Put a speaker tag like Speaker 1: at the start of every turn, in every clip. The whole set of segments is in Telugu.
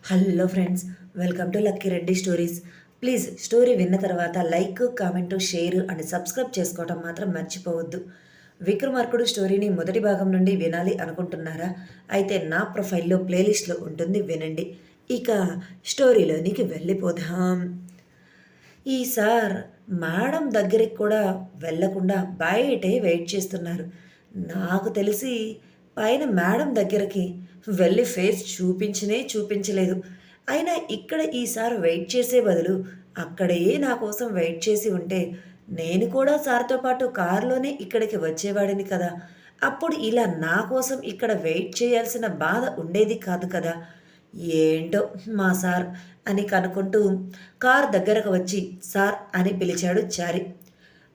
Speaker 1: Hello friends, welcome to lucky Reddy stories. Please story విన్న తర్వాత like, comment, share and subscribe చేసుకోవటం మాత్రం మర్చిపోవద్దు. విక్రమార్కుడు స్టోరీని మొదటి భాగం నుండి వినాలి అనుకుంటున్నారా? అయితే నా ప్రొఫైల్లో ప్లేలిస్ట్లో ఉంటుంది, వినండి. ఇక స్టోరీలోనికి వెళ్ళిపోదాం. ఈ సార్ మేడం దగ్గరికి కూడా వెళ్ళకుండా బయటే వెయిట్ చేస్తున్నారు. నాకు తెలిసి పైన మేడం దగ్గరికి వెళ్ళి ఫేస్ చూపించలేదు. అయినా ఇక్కడ ఈసారి వెయిట్ చేసే బదులు అక్కడే నా కోసం వెయిట్ చేసి ఉంటే నేను కూడా సార్తో పాటు కారులోనే ఇక్కడికి వచ్చేవాడిని కదా. అప్పుడు ఇలా నా కోసం ఇక్కడ వెయిట్ చేయాల్సిన బాధ ఉండేది కాదు కదా. ఏంటో మా సార్ అని కనుక్కుంటూ కార్ దగ్గరకు వచ్చి సార్ అని పిలిచాడు చారి.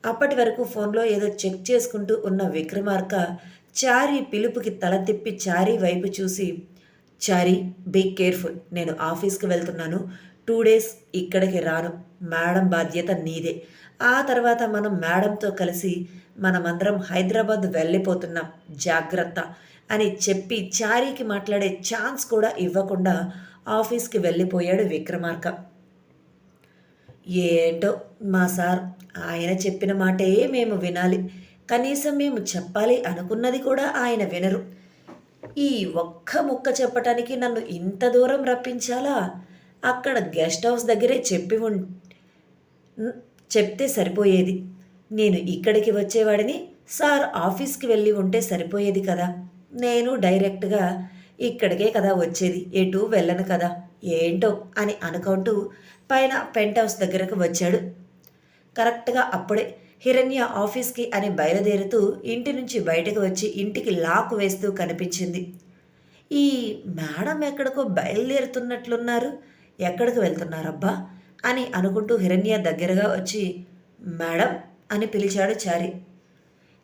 Speaker 1: అప్పటి వరకు ఫోన్లో ఏదో చెక్ చేసుకుంటూ ఉన్న విక్రమార్క చారి పిలుపుకి తల తిప్పి చారి వైపు చూసి, చారి బీ కేర్ఫుల్, నేను ఆఫీస్కి వెళ్తున్నాను, 2 డేస్ ఇక్కడికి రాను, మేడం బాధ్యత నీదే, ఆ తర్వాత మనం మేడంతో కలిసి మనమందరం హైదరాబాద్ వెళ్ళిపోతున్నాం, జాగ్రత్త అని చెప్పి చారీకి మాట్లాడే ఛాన్స్ కూడా ఇవ్వకుండా ఆఫీస్కి వెళ్ళిపోయాడు విక్రమార్క. ఏంటో మా సార్, ఆయన చెప్పిన మాటే మేము వినాలి, కనీసం మేము చెప్పాలి అనుకున్నది కూడా ఆయన వినరు. ఈ ఒక్క ముక్క చెప్పటానికి నన్ను ఇంత దూరం రప్పించాలా? అక్కడ గెస్ట్ హౌస్ దగ్గరే చెప్తే సరిపోయేది. నేను ఇక్కడికి వచ్చేవాడిని, సార్ ఆఫీస్కి వెళ్ళి ఉంటే సరిపోయేది కదా. నేను డైరెక్ట్గా ఇక్కడికే కదా వచ్చేది, ఎటు వెళ్ళను కదా. ఏంటో అని అనుకుంటూ పైన పెంట్ హౌస్ దగ్గరకు వచ్చాడు. కరెక్ట్గా అప్పుడే హిరణ్య ఆఫీస్కి అని బయలుదేరుతూ ఇంటి నుంచి బయటకు వచ్చి ఇంటికి లాక్ వేస్తూ కనిపించింది. ఈ మేడం ఎక్కడికో బయలుదేరుతున్నట్లున్నారు, ఎక్కడికి వెళ్తున్నారబ్బా అని అనుకుంటూ హిరణ్య దగ్గరగా వచ్చి మేడం అని పిలిచాడు చారి.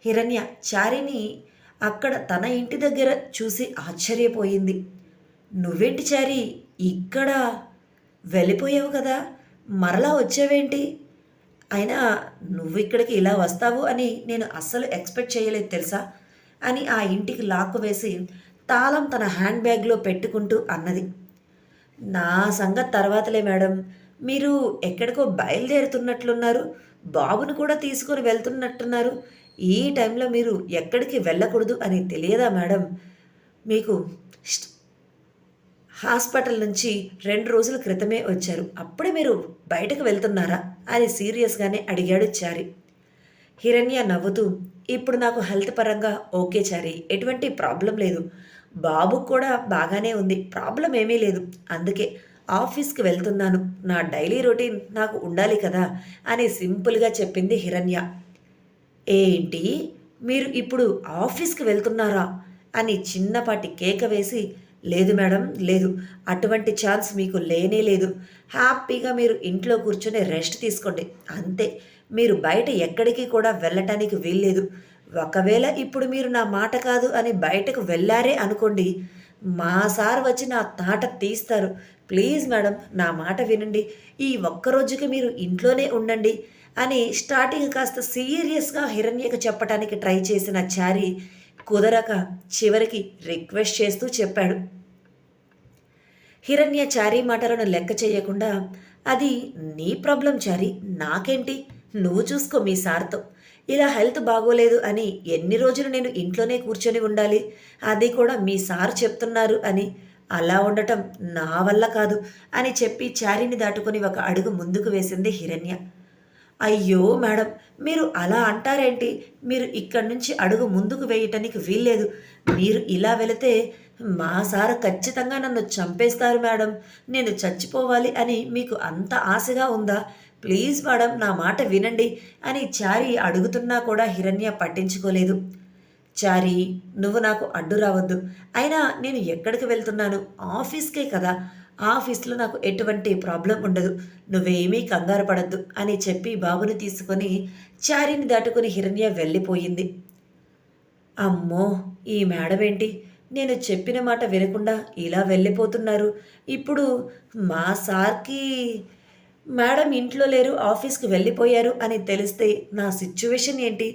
Speaker 1: హిరణ్య చారిని అక్కడ తన ఇంటి దగ్గర చూసి ఆశ్చర్యపోయింది. నువ్వేంటి చారి ఇక్కడ? వెళ్ళిపోయావు కదా, మరలా వచ్చావేంటి? అయినా నువ్వు ఇక్కడికి ఇలా వస్తావు అని నేను అస్సలు ఎక్స్పెక్ట్ చేయలేదు తెలుసా అని ఆ ఇంటికి లాక్కు వేసి తాళం తన హ్యాండ్ బ్యాగ్లో పెట్టుకుంటూ అన్నది. నా సంగతి తర్వాతలే మేడం, మీరు ఎక్కడికో బయలుదేరుతున్నట్లున్నారు, బాబును కూడా తీసుకొని వెళ్తున్నట్టున్నారు, ఈ టైంలో మీరు ఎక్కడికి వెళ్ళకూడదు అని తెలియదా మేడం? మీకు హాస్పిటల్ నుంచి 2 రోజుల క్రితమే వచ్చారు, అప్పుడే మీరు బయటకు వెళ్తున్నారా అని సీరియస్గానే అడిగాడు చారి. హిరణ్య నవ్వుతూ, ఇప్పుడు నాకు హెల్త్ పరంగా ఓకే చారి, ఎటువంటి ప్రాబ్లం లేదు, బాబు కూడా బాగానే ఉంది, ప్రాబ్లం ఏమీ లేదు, అందుకే ఆఫీస్కి వెళ్తున్నాను, నా డైలీ రొటీన్ నాకు ఉండాలి కదా అని సింపుల్గా చెప్పింది హిరణ్య. ఏంటి, మీరు ఇప్పుడు ఆఫీస్కి వెళ్తున్నారా అని చిన్నపాటి కేక వేసి, లేదు మేడం లేదు, అటువంటి ఛాన్స్ మీకు లేనే లేదు, హ్యాపీగా మీరు ఇంట్లో కూర్చొని రెస్ట్ తీసుకోండి అంతే, మీరు బయట ఎక్కడికి కూడా వెళ్ళటానికి వీల్లేదు, ఒకవేళ ఇప్పుడు మీరు నా మాట కాదు అని బయటకు వెళ్ళారే అనుకోండి, మా సార్ వచ్చి నా తాట తీస్తారు, ప్లీజ్ మేడం నా మాట వినండి, ఈ ఒక్కరోజుకి మీరు ఇంట్లోనే ఉండండి అని స్టార్టింగ్ కాస్త సీరియస్గా హిరణ్యకు చెప్పడానికి ట్రై చేసిన చారి కుదరక చివరికి రిక్వెస్ట్ చేస్తూ చెప్పాడు. హిరణ్య చారి మాటలను లెక్క చేయకుండా, అది నీ ప్రాబ్లం చారి, నాకేంటి, నువ్వు చూసుకో మీ సార్తో, ఇలా హెల్త్ బాగోలేదు అని ఎన్ని రోజులు నేను ఇంట్లోనే కూర్చొని ఉండాలి, అది కూడా మీ సార్ చెప్తున్నారు అని, అలా ఉండటం నా వల్ల కాదు అని చెప్పి చారిని దాటుకొని ఒక అడుగు ముందుకు వేసింది హిరణ్య. అయ్యో మేడం, మీరు అలా అంటారేంటి, మీరు ఇక్కడి నుంచి అడుగు ముందుకు వేయటానికి వీల్లేదు, మీరు ఇలా వెళితే మా సార్ ఖచ్చితంగా నన్ను చంపేస్తారు మేడం, నేను చచ్చిపోవాలి అని మీకు అంత ఆశగా ఉందా, ప్లీజ్ మేడం నా మాట వినండి అని చారి అడుగుతున్నా కూడా హిరణ్య పట్టించుకోలేదు. చారి, నువ్వు నాకు అడ్డు రావద్దు, అయినా నేను ఎక్కడికి వెళ్తున్నాను, ఆఫీస్కే కదా, ఆఫీస్లో నాకు ఎటువంటి ప్రాబ్లం ఉండదు, నువ్వేమీ కంగారు పడద్దు అని చెప్పి బాబుని తీసుకొని చారిని దాటుకుని హిరణ్య వెళ్ళిపోయింది. అమ్మో, ఈ మేడం ఏంటి నేను చెప్పిన మాట వినకుండా ఇలా వెళ్ళిపోతున్నారు, ఇప్పుడు మా సార్కి మేడం ఇంట్లో లేరు, ఆఫీస్కి వెళ్ళిపోయారు అని తెలిస్తే నా సిచ్యువేషన్ ఏంటి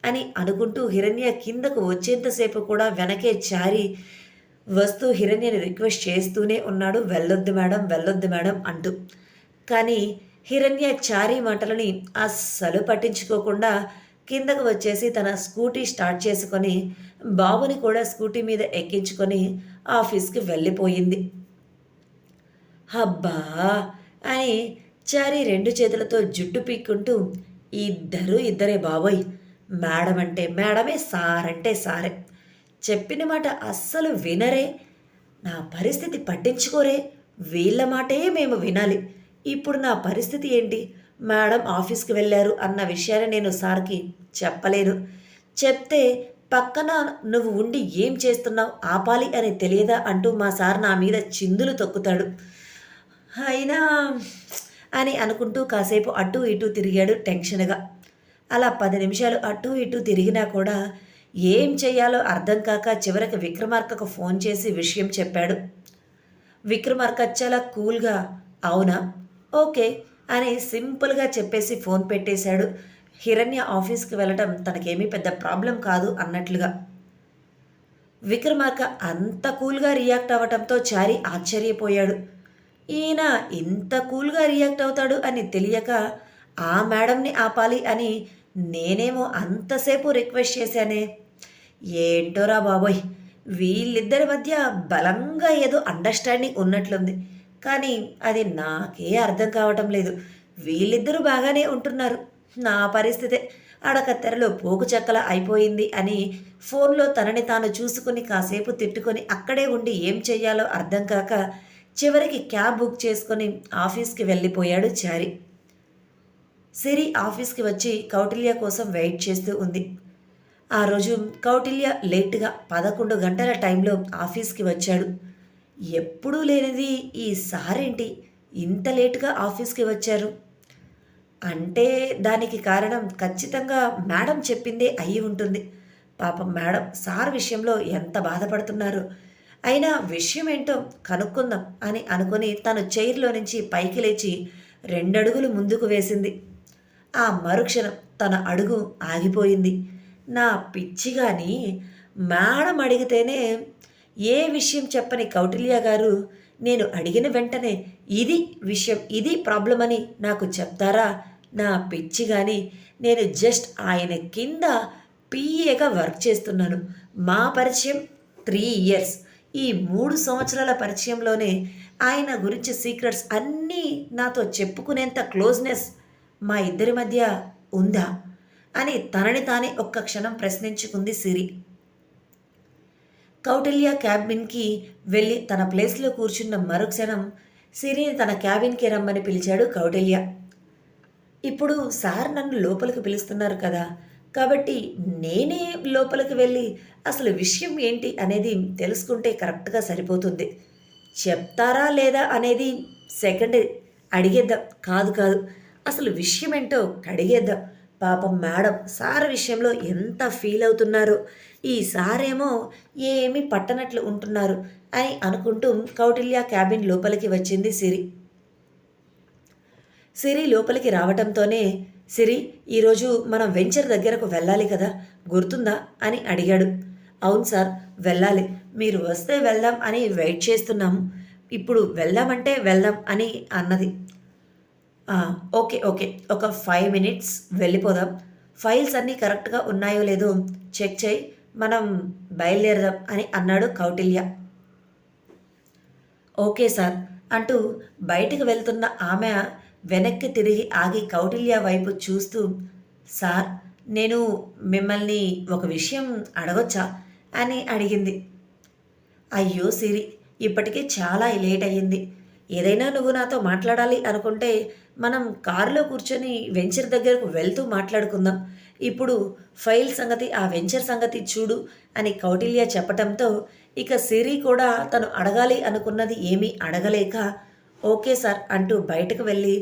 Speaker 1: అని అనుకుంటూ హిరణ్య కిందకు వచ్చేంతసేపు కూడా వెనకే చారి వస్తూ హిరణ్యని రిక్వెస్ట్ చేస్తూనే ఉన్నాడు, వెళ్ళొద్దు మేడం, వెళ్ళొద్దు మేడం అంటూ. కానీ హిరణ్య చారీ మాటలని అస్సలు పట్టించుకోకుండా కిందకు వచ్చేసి తన స్కూటీ స్టార్ట్ చేసుకొని బాబుని కూడా స్కూటీ మీద ఎక్కించుకొని ఆఫీస్కి వెళ్ళిపోయింది. అబ్బా అని చారీ 2 చేతులతో జుట్టు పీక్కుంటూ, ఇద్దరు ఇద్దరే బాబోయ్, మేడం అంటే మేడమే, సార్ అంటే సారే, చెప్పిన మాట అస్సలు వినరే, నా పరిస్థితి పట్టించుకోరే, వీళ్ళ మాటే మేము వినాలి. ఇప్పుడు నా పరిస్థితి ఏంటి? మేడం ఆఫీస్కి వెళ్ళారు అన్న విషయాన్ని నేను సార్కి చెప్పలేను. చెప్తే పక్కన నువ్వు ఉండి ఏం చేస్తున్నావు, ఆపాలి అని తెలియదా అంటూ మా సార్ నా మీద చిందులు తొక్కుతాడు. అయినా అని అనుకుంటూ కాసేపు అటు ఇటు తిరిగాడు టెన్షన్గా. అలా 10 నిమిషాలు అటు ఇటు తిరిగినా కూడా ఏం చెయ్యాలో అర్థం కాక చివరికి విక్రమార్కకు ఫోన్ చేసి విషయం చెప్పాడు. విక్రమార్క చాలా కూల్గా అవునా, ఓకే అని సింపుల్గా చెప్పేసి ఫోన్ పెట్టేశాడు. హిరణ్య ఆఫీస్కి వెళ్ళటం తనకేమీ పెద్ద ప్రాబ్లం కాదు అన్నట్లుగా. విక్రమార్క అంత కూల్గా రియాక్ట్ అవ్వటంతో చారి ఆశ్చర్యపోయాడు. ఈయన ఇంత కూల్గా రియాక్ట్ అవుతాడు అని తెలియక ఆ మేడంని ఆపాలి అని నేనేమో అంతసేపు రిక్వెస్ట్ చేశానే. ఏంటోరా బాబోయ్, వీళ్ళిద్దరి మధ్య బలంగా ఏదో అండర్స్టాండింగ్ ఉన్నట్లుంది, కానీ అది నాకే అర్థం కావటం లేదు. వీళ్ళిద్దరూ బాగానే ఉంటున్నారు, నా పరిస్థితే అడకత్తెరలో పోకు చెక్కల అయిపోయింది అని ఫోన్లో తనని తాను చూసుకుని కాసేపు తిట్టుకొని అక్కడే ఉండి ఏం చెయ్యాలో అర్థం కాక చివరికి క్యాబ్ బుక్ చేసుకొని ఆఫీస్కి వెళ్ళిపోయాడు చారి. సిరి ఆఫీస్కి వచ్చి కౌటిల్య కోసం వెయిట్ చేస్తూ ఉంది. ఆ రోజు కౌటిల్య లేటుగా 11 గంటల టైంలో ఆఫీస్కి వచ్చాడు. ఎప్పుడూ లేనిది ఈసారేంటి ఇంత లేటుగా ఆఫీస్కి వచ్చారు అంటే దానికి కారణం ఖచ్చితంగా మేడం చెప్పిందే అయి ఉంటుంది. పాపం మేడం సార్ విషయంలో ఎంత బాధపడుతున్నారు. అయినా విషయం ఏంటో కనుక్కుందాం అని అనుకుని తను చైర్లో నుంచి పైకి లేచి 2 అడుగులు ముందుకు వేసింది. ఆ మరుక్షణం తన అడుగు ఆగిపోయింది. నా పిచ్చిగాని మేడం అడిగితేనే ఏ విషయం చెప్పని కౌటిల్య గారు నేను అడిగిన వెంటనే ఇది విషయం, ఇది ప్రాబ్లం అని నాకు చెప్తారా? నా పిచ్చి కానీ నేను జస్ట్ ఆయన కింద పిఏగా వర్క్ చేస్తున్నాను. మా పరిచయం 3 ఇయర్స్. ఈ 3 సంవత్సరాల పరిచయంలోనే ఆయన గురించి సీక్రెట్స్ అన్నీ నాతో చెప్పుకునేంత క్లోజ్నెస్ మా ఇద్దరి మధ్య ఉందా అని తనని తానే ఒక్క క్షణం ప్రశ్నించుకుంది సిరి. కౌటిల్య క్యాబిన్కి వెళ్ళి తన ప్లేస్లో కూర్చున్న మరుక్షణం సిరిని తన క్యాబిన్కి రమ్మని పిలిచాడు కౌటిల్య. ఇప్పుడు సార్ నన్ను లోపలికి పిలుస్తున్నారు కదా, కాబట్టి నేనే లోపలికి వెళ్ళి అసలు విషయం ఏంటి అనేది తెలుసుకుంటే కరెక్ట్గా సరిపోతుంది. చెప్తారా లేదా అనేది సెకండ్, అడిగేద్దాం. కాదు కాదు, అసలు విషయం ఏంటో కడిగేద్దాం. పాపం మేడం సార్ విషయంలో ఎంత ఫీల్ అవుతున్నారో, ఈ సారేమో ఏమీ పట్టనట్లు ఉంటున్నారు అని అనుకుంటూ కౌటిల్య క్యాబిన్ లోపలికి వచ్చింది సిరి. సిరి లోపలికి రావటంతోనే, సిరి ఈరోజు మనం వెంచర్ దగ్గరకు వెళ్ళాలి కదా, గుర్తుందా అని అడిగాడు. అవును సార్, వెళ్ళాలి, మీరు వస్తే వెళ్దాం అని వెయిట్ చేస్తున్నాము, ఇప్పుడు వెళ్దామంటే వెళ్దాం అని అన్నది. ఓకే ఓకే, ఒక 5 మినిట్స్ వెళ్ళిపోదాం, ఫైల్స్ అన్నీ కరెక్ట్గా ఉన్నాయో లేదో చెక్ చేయి, మనం బయలుదేరదాం అని అన్నాడు కౌటిల్య. ఓకే సార్ అంటూ బయటికి వెళ్తున్న ఆమె వెనక్కి తిరిగి ఆగి కౌటిల్య వైపు చూస్తూ, సార్ నేను మిమ్మల్ని ఒక విషయం అడగొచ్చా అని అడిగింది. అయ్యో సిరి, ఇప్పటికే చాలా లేట్ అయ్యింది, ఏదైనా నువ్వు నాతో మాట్లాడాలి అనుకుంటే మనం కారులో కూర్చొని వెంచర్ దగ్గరకు వెళ్తూ మాట్లాడుకుందాం, ఇప్పుడు ఫైల్ సంగతి, ఆ వెంచర్ సంగతి చూడు అని కౌటిల్య చెప్పటంతో ఇక సిరి కూడా తను అడగాలి అనుకున్నది ఏమీ అడగలేక ఓకే సార్ అంటూ బయటకు వెళ్ళి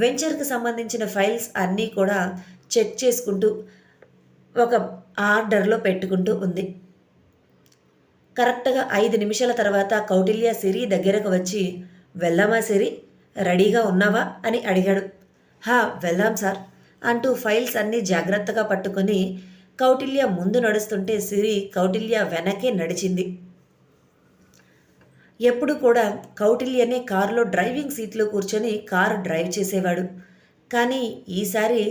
Speaker 1: వెంచర్కి సంబంధించిన ఫైల్స్ అన్నీ కూడా చెక్ చేసుకుంటూ ఒక ఆర్డర్లో పెట్టుకుంటూ ఉంది. కరెక్ట్గా 5 నిమిషాల తర్వాత కౌటిల్య సిరి దగ్గరకు వచ్చి, వెళ్దామా సిరి, రెడీగా ఉన్నావా అని అడిగాడు. వెళ్దాం సార్ అంటూ ఫైల్స్ అన్నీ జాగ్రత్తగా పట్టుకొని కౌటిల్య ముందు నడుస్తుంటే సిరి కౌటిల్య వెనకే నడిచింది. ఎప్పుడు కూడా కౌటిల్యనే కారులో డ్రైవింగ్ సీట్లో కూర్చొని కారు డ్రైవ్ చేసేవాడు. కానీ ఈసారి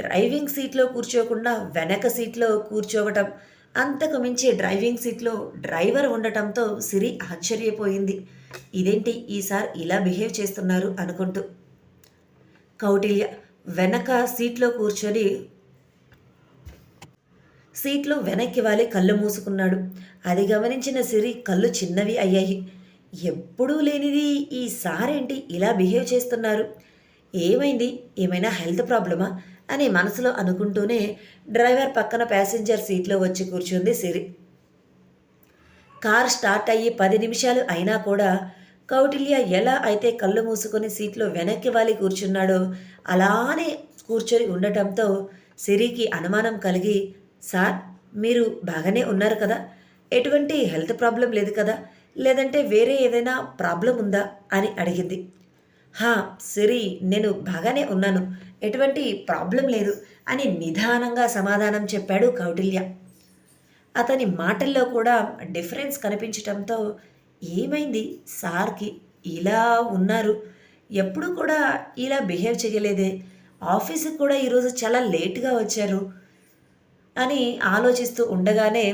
Speaker 1: డ్రైవింగ్ సీట్లో కూర్చోకుండా వెనక సీట్లో కూర్చోవటం, అంతకు మించి డ్రైవింగ్ సీట్లో డ్రైవర్ ఉండటంతో సిరి ఆశ్చర్యపోయింది. ఇదేంటి ఈసారి ఇలా బిహేవ్ చేస్తున్నారు అనుకుంటూ. కౌటిల్య వెనక సీట్లో వెనక్కి వాలి కళ్ళు మూసుకున్నాడు. అది గమనించిన సిరి కళ్ళు చిన్నవి అయ్యాయి. ఎప్పుడూ లేనిది ఈసారేంటి ఇలా బిహేవ్ చేస్తున్నారు? ఏమైంది? ఏమైనా హెల్త్ ప్రాబ్లమా అని మనసులో అనుకుంటూనే డ్రైవర్ పక్కన ప్యాసింజర్ సీట్లో వచ్చి కూర్చుంది సిరి. కార్ స్టార్ట్ అయ్యి 10 నిమిషాలు అయినా కూడా కౌటిల్య ఎలా అయితే కళ్ళు మూసుకొని సీట్లో వెనక్కి వాలి కూర్చున్నాడో అలానే కూర్చొని ఉండటంతో సిరికి అనుమానం కలిగి, సార్, మీరు బాగానే ఉన్నారు కదా? ఎటువంటి హెల్త్ ప్రాబ్లం లేదు కదా? లేదంటే వేరే ఏదైనా ప్రాబ్లం ఉందా అని అడిగింది. హా, సిరి, నేను బాగానే ఉన్నాను, ఎటువంటి ప్రాబ్లం లేదు అని నిదానంగా సమాధానం చెప్పాడు కౌటిల్య. అతని మాటల్లో కూడా డిఫరెన్స్ కనిపించటంతో ఏమైంది సార్కి ఇలా ఉన్నారు? ఎప్పుడు కూడా ఇలా బిహేవ్ చేయలేదే, ఆఫీస్కి కూడా ఈరోజు చాలా లేట్గా వచ్చారు అని ఆలోచిస్తూ ఉండగానే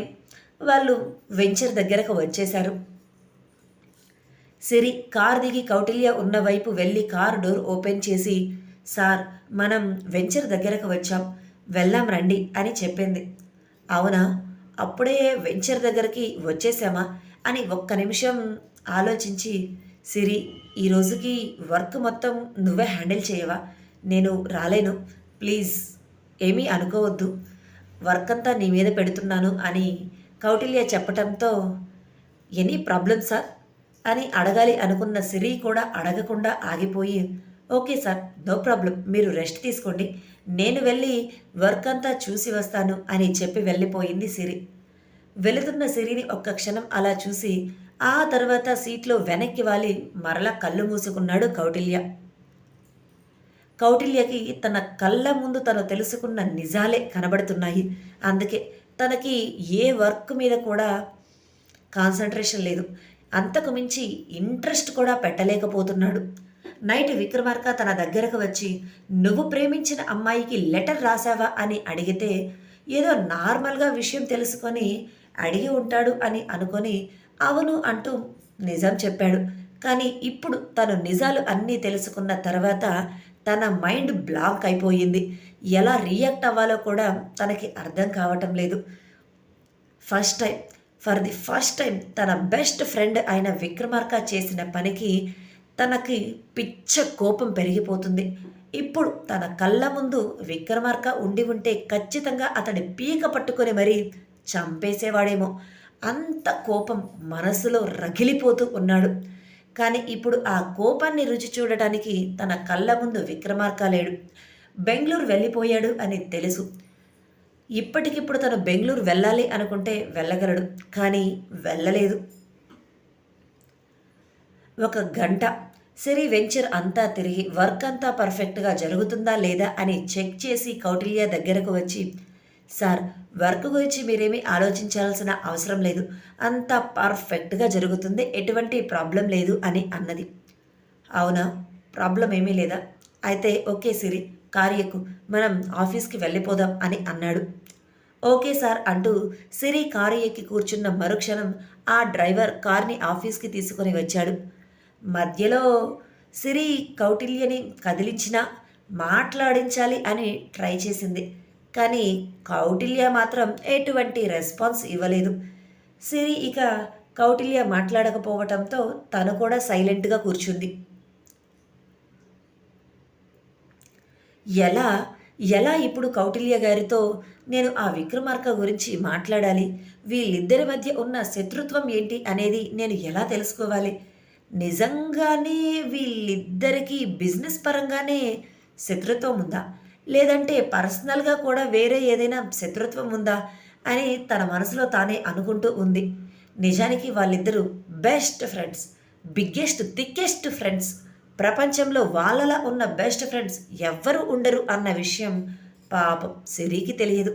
Speaker 1: వాళ్ళు వెంచర్ దగ్గరకు వచ్చేశారు. సిరి కార్ దిగి కౌటిల్య ఉన్న వైపు వెళ్ళి కార్ డోర్ ఓపెన్ చేసి, సార్, మనం వెంచర్ దగ్గరకు వచ్చాం, వెళ్దాం రండి అని చెప్పింది. అవునా, అప్పుడే వెంచర్ దగ్గరికి వచ్చేసామా అని ఒక్క నిమిషం ఆలోచించి, సిరి, ఈ రోజుకి వర్క్ మొత్తం నువ్వే హ్యాండిల్ చేయవా? నేను రాలేను, ప్లీజ్ ఏమీ అనుకోవద్దు, వర్క్ అంతా నీ మీద పెడుతున్నాను అని కౌటిల్య చెప్పటంతో, ఎనీ ప్రాబ్లం సార్ అని అడగాలి అనుకున్న సిరి కూడా అడగకుండా ఆగిపోయి, ఓకే సార్, నో ప్రాబ్లం, మీరు రెస్ట్ తీసుకోండి, నేను వెళ్ళి వర్క్ అంతా చూసి వస్తాను అని చెప్పి వెళ్ళిపోయింది సిరి. వెళుతున్న సిరిని ఒక్క క్షణం అలా చూసి ఆ తర్వాత సీట్లో వెనక్కి వాలి మరలా కళ్ళు మూసుకున్నాడు కౌటిల్య. కౌటిల్యకి తన కళ్ళ ముందు తను తెలుసుకున్న నిజాలే కనబడుతున్నాయి. అందుకే తనకి ఏ వర్క్ మీద కూడా కాన్సన్ట్రేషన్ లేదు, అంతకు మించి ఇంట్రెస్ట్ కూడా పెట్టలేకపోతున్నాడు. నైట్ విక్రమార్క తన దగ్గరకు వచ్చి, నువ్వు ప్రేమించిన అమ్మాయికి లెటర్ రాసావా అని అడిగితే ఏదో నార్మల్గా విషయం తెలుసుకొని అడిగి ఉంటాడు అని అనుకొని అవును అంటూ నిజం చెప్పాడు. కానీ ఇప్పుడు తను నిజాలు అన్నీ తెలుసుకున్న తర్వాత తన మైండ్ బ్లాక్ అయిపోయింది. ఎలా రియాక్ట్ అవ్వాలో కూడా తనకి అర్థం కావటం లేదు. ఫర్ ది ఫస్ట్ టైం తన బెస్ట్ ఫ్రెండ్ అయిన విక్రమార్క చేసిన పనికి తనకి పిచ్చ కోపం పెరిగిపోతుంది. ఇప్పుడు తన కళ్ళ ముందు విక్రమార్క ఉండి ఉంటే ఖచ్చితంగా అతడి పీక పట్టుకొని మరీ చంపేసేవాడేమో, అంత కోపం మనసులో రగిలిపోతూ ఉన్నాడు. కానీ ఇప్పుడు ఆ కోపాన్ని రుచి చూడటానికి తన కళ్ళ ముందు విక్రమార్క లేడు, బెంగళూరు వెళ్ళిపోయాడు అని తెలుసు. ఇప్పటికిప్పుడు తను బెంగళూరు వెళ్ళాలి అనుకుంటే వెళ్ళగలడు, కానీ వెళ్ళలేదు. ఒక గంట సిరి వెంచర్ అంతా తిరిగి వర్క్ అంతా పర్ఫెక్ట్గా జరుగుతుందా లేదా అని చెక్ చేసి కౌటిల్య దగ్గరకు వచ్చి, సార్, వర్క్ గురించి మీరేమీ ఆలోచించాల్సిన అవసరం లేదు, అంతా పర్ఫెక్ట్గా జరుగుతుంది, ఎటువంటి ప్రాబ్లం లేదు అని అన్నది. అవునా, ప్రాబ్లం ఏమీ లేదా? అయితే ఓకే సిరి, కారు ఎక్కు, మనం ఆఫీస్కి వెళ్ళిపోదాం అని అన్నాడు. ఓకే సార్ అంటూ సిరి కారు ఎక్కి కూర్చున్న మరుక్షణం ఆ డ్రైవర్ కార్ని ఆఫీస్కి తీసుకొని వచ్చాడు. మధ్యలో సిరి కౌటిల్యని కదిలించినా మాట్లాడించాలి అని ట్రై చేసింది. కానీ కౌటిల్య మాత్రం ఎటువంటి రెస్పాన్స్ ఇవ్వలేదు. సిరి ఇక కౌటిల్య మాట్లాడకపోవటంతో తను కూడా సైలెంట్గా కూర్చుంది. ఎలా ఎలా ఇప్పుడు కౌటిల్య గారితో నేను ఆ విక్రమార్క గురించి మాట్లాడాలి? వీళ్ళిద్దరి మధ్య ఉన్న శత్రుత్వం ఏంటి అనేది నేను ఎలా తెలుసుకోవాలి? నిజంగానే వీళ్ళిద్దరికీ బిజినెస్ పరంగానే శత్రుత్వం ఉందా, లేదంటే పర్సనల్గా కూడా వేరే ఏదైనా శత్రుత్వం ఉందా అని తన మనసులో తానే అనుకుంటూ ఉంది. నిజానికి వాళ్ళిద్దరూ best friends, biggest thickest friends. ప్రపంచంలో వాళ్ళలా ఉన్న బెస్ట్ ఫ్రెండ్స్ ఎవ్వరూ ఉండరు అన్న విషయం పాపం సిరికి తెలియదు.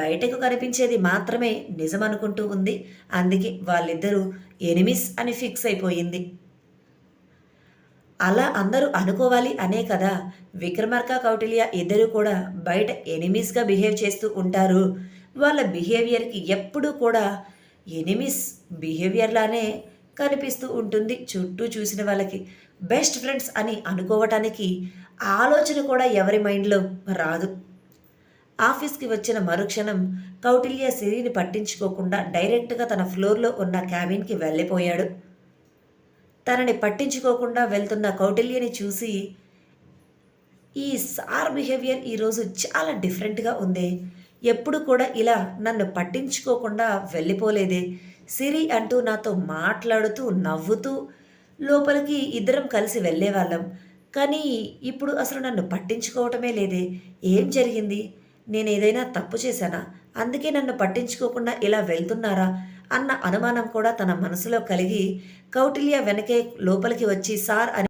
Speaker 1: బయటకు కనిపించేది మాత్రమే నిజం అనుకుంటూ ఉంది. అందుకే వాళ్ళిద్దరూ ఎనిమిస్ అని ఫిక్స్ అయిపోయింది. అలా అందరూ అనుకోవాలి అనే కదా విక్రమార్క, కౌటిల్య ఇద్దరూ కూడా బయట ఎనిమీస్‌గా బిహేవ్ చేస్తూ ఉంటారు. వాళ్ళ బిహేవియర్‌కి ఎప్పుడూ కూడా ఎనిమీస్ బిహేవియర్‌లానే కనిపిస్తూ ఉంటుంది చుట్టూ చూసిన వాళ్ళకి. బెస్ట్ ఫ్రెండ్స్ అని అనుకోవటానికి ఆలోచన కూడా ఎవరి మైండ్‌లో రాదు. ఆఫీస్‌కి వచ్చిన మరుక్షణం కౌటిల్య సిరిని పట్టించుకోకుండా డైరెక్ట్‌గా తన ఫ్లోర్‌లో ఉన్న క్యాబిన్‌కి వెళ్ళిపోయాడు. తనని పట్టించుకోకుండా వెళ్తున్న కౌటిల్యని చూసి, ఈ సార్ బిహేవియర్ ఈరోజు చాలా డిఫరెంట్‌గా ఉందే. ఎప్పుడు కూడా ఇలా నన్ను పట్టించుకోకుండా వెళ్ళిపోలేదే. సిరి అంటూ నాతో మాట్లాడుతూ, నవ్వుతూ లోపలికి ఇద్దరం కలిసి వెళ్ళేవాళ్ళం. కానీ ఇప్పుడు అసలు నన్ను పట్టించుకోవటమే లేదే. ఏం జరిగింది? నేనేదైనా తప్పు చేశానా? అందుకే నన్ను పట్టించుకోకుండా ఇలా వెళ్తున్నారా? అన్న అనుమానం కూడా తన మనసులో కలిగి కౌటిల్య వెనకే లోపలికి వచ్చి సార్ అని